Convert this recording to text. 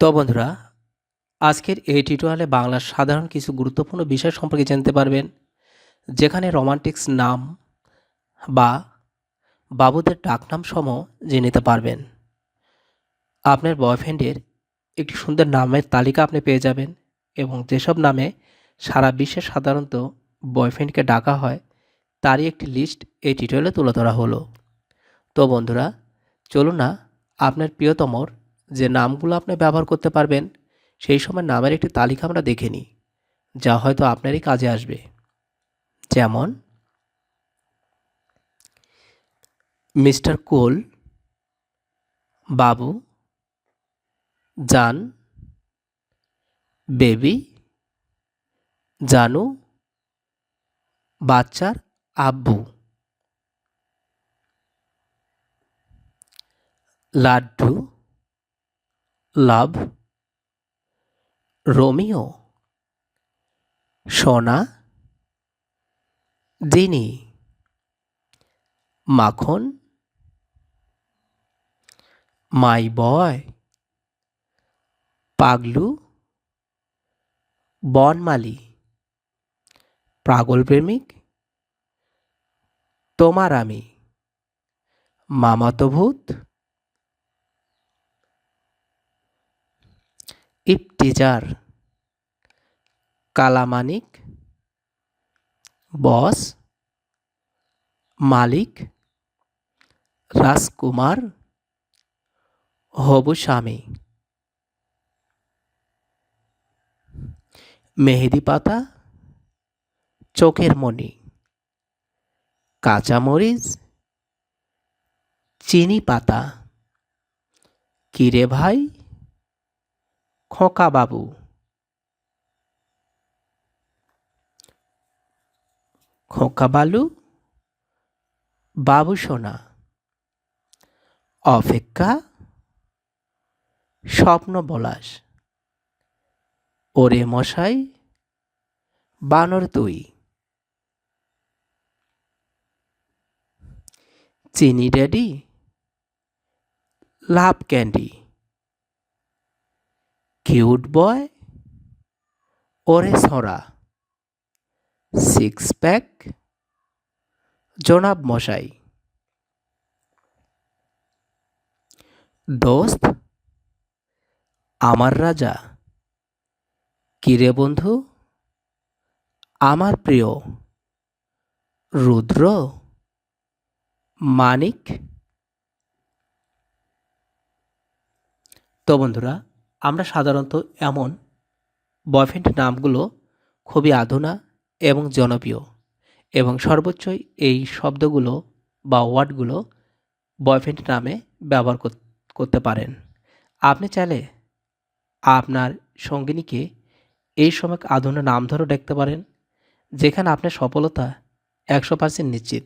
তো বন্ধুরা, আজকের এই টিউটোরিয়ালে বাংলার সাধারণ কিছু গুরুত্বপূর্ণ বিষয় সম্পর্কে জানতে পারবেন, যেখানে রোমান্টিক্স নাম বা বাবুদের ডাকনাম সমূহ জেনে নিতে পারবেন। আপনার বয়ফ্রেন্ডের একটি সুন্দর নামের তালিকা আপনি পেয়ে যাবেন, এবং যেসব নামে সারা বিশ্বে সাধারণত বয়ফ্রেন্ডকে ডাকা হয় তারই একটি লিস্ট এই টিউটোরিয়ালে তুলে ধরা হলো। তো বন্ধুরা, চলুন না আপনার প্রিয়তমর যে নামগুলো আপনি ব্যবহার করতে পারবেন সেই সময় নামের একটি তালিকা আমরা দেখে নিই, যা হয়তো আপনারই কাজে আসবে। যেমন মিস্টার কুল, বাবু, জান, বেবি, জানু, বাচ্চার আব্বু, লাড্ডু, লাভ, রোমিও, সোনা, দিনি, মাখন, মাই বয়, পাগলু, বনমালী, পাগল প্রেমিক, তোমার আমি, মামাতো ভূত, ইফতিজার, কালামানিক, বস, মালিক, রাজকুমার, হবু স্বামী, মেহেদি পাতা, চোখের মণি, কাঁচামরিচ, চিনি পাতা, কিরে ভাই, খোকা বাবু, খোকা বালু, বাবু সোনা, অপেক্ষা, স্বপ্ন বলাস, ওরে মশাই, বানর তুই, চিনি ড্যাডি, লাভ ক্যান্ডি, কিউট বয়, ওরে ছড়া, সিক্স প্যাক, জনাব মশাই, দোস্ত, আমার রাজা, কিরে বন্ধু, আমার প্রিয়, রুদ্র, মানিক। তো বন্ধুরা, আমরা সাধারণত এমন বয়ফ্রেন্ড নামগুলো খুবই আধুনা এবং জনপ্রিয়, এবং সর্বোচ্চই এই শব্দগুলো বা ওয়ার্ডগুলো বয়ফ্রেন্ড নামে ব্যবহার করতে পারেন। আপনি চাইলে আপনার সঙ্গিনীকে এই সময় আধুনা নাম ধরে ডাকতে পারেন, যেখানে আপনার সফলতা 100% নিশ্চিত।